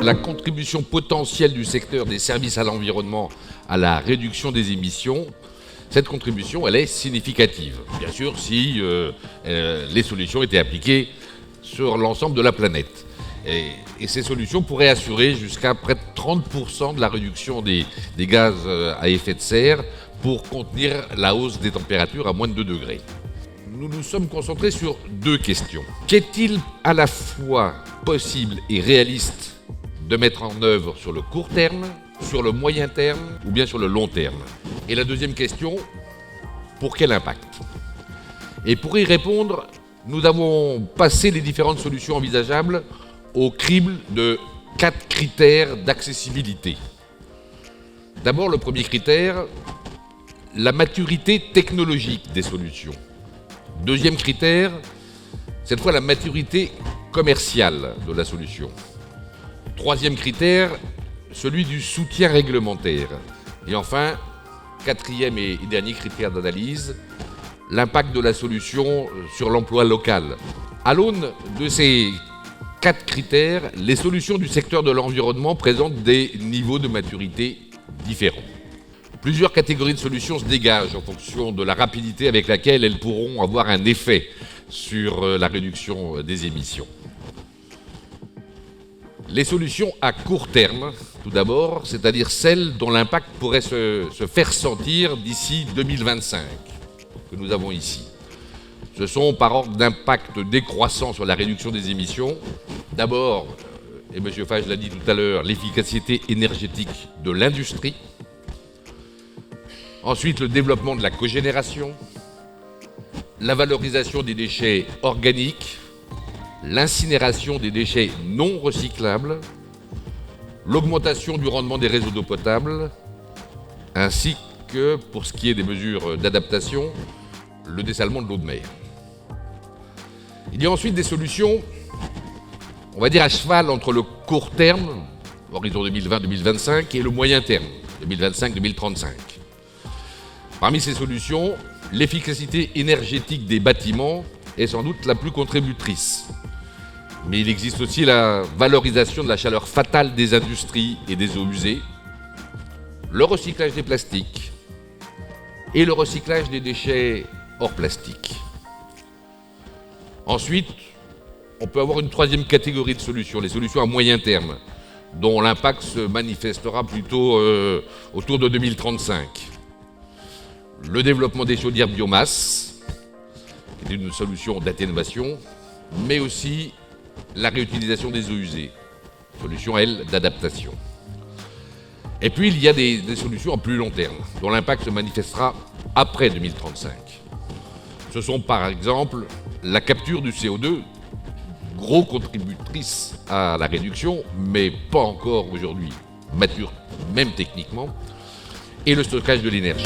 La contribution potentielle du secteur des services à l'environnement à la réduction des émissions, cette contribution, elle est significative. Bien sûr, si les solutions étaient appliquées sur l'ensemble de la planète. Et ces solutions pourraient assurer jusqu'à près de 30% de la réduction des gaz à effet de serre pour contenir la hausse des températures à moins de 2 degrés. Nous nous sommes concentrés sur deux questions. Qu'est-il à la fois possible et réaliste de mettre en œuvre sur le court terme, sur le moyen terme ou bien sur le long terme? Et la deuxième question, pour quel impact? Et pour y répondre, nous avons passé les différentes solutions envisageables au crible de 4 critères d'accessibilité. D'abord, le premier critère, la maturité technologique des solutions. Deuxième critère, cette fois la maturité commerciale de la solution. Troisième critère, celui du soutien réglementaire. Et enfin, quatrième et dernier critère d'analyse, l'impact de la solution sur l'emploi local. À l'aune de ces 4 critères, les solutions du secteur de l'environnement présentent des niveaux de maturité différents. Plusieurs catégories de solutions se dégagent en fonction de la rapidité avec laquelle elles pourront avoir un effet sur la réduction des émissions. Les solutions à court terme, tout d'abord, c'est-à-dire celles dont l'impact pourrait se faire sentir d'ici 2025, que nous avons ici. Ce sont par ordre d'impact décroissant sur la réduction des émissions. D'abord, et M. Fage l'a dit tout à l'heure, l'efficacité énergétique de l'industrie. Ensuite, le développement de la cogénération, la valorisation des déchets organiques, l'incinération des déchets non recyclables, l'augmentation du rendement des réseaux d'eau potable, ainsi que, pour ce qui est des mesures d'adaptation, le dessalement de l'eau de mer. Il y a ensuite des solutions, on va dire à cheval entre le court terme, horizon 2020-2025, et le moyen terme, 2025-2035. Parmi ces solutions, l'efficacité énergétique des bâtiments est sans doute la plus contributrice. Mais il existe aussi la valorisation de la chaleur fatale des industries et des eaux usées, le recyclage des plastiques et le recyclage des déchets hors plastique. Ensuite, on peut avoir une troisième catégorie de solutions, les solutions à moyen terme, dont l'impact se manifestera plutôt autour de 2035. Le développement des chaudières biomasse, qui est une solution d'atténuation, mais aussi la réutilisation des eaux usées, solution, elle, d'adaptation. Et puis, il y a des solutions à plus long terme, dont l'impact se manifestera après 2035. Ce sont par exemple la capture du CO2, gros contributrice à la réduction, mais pas encore aujourd'hui mature, même techniquement, et le stockage de l'énergie.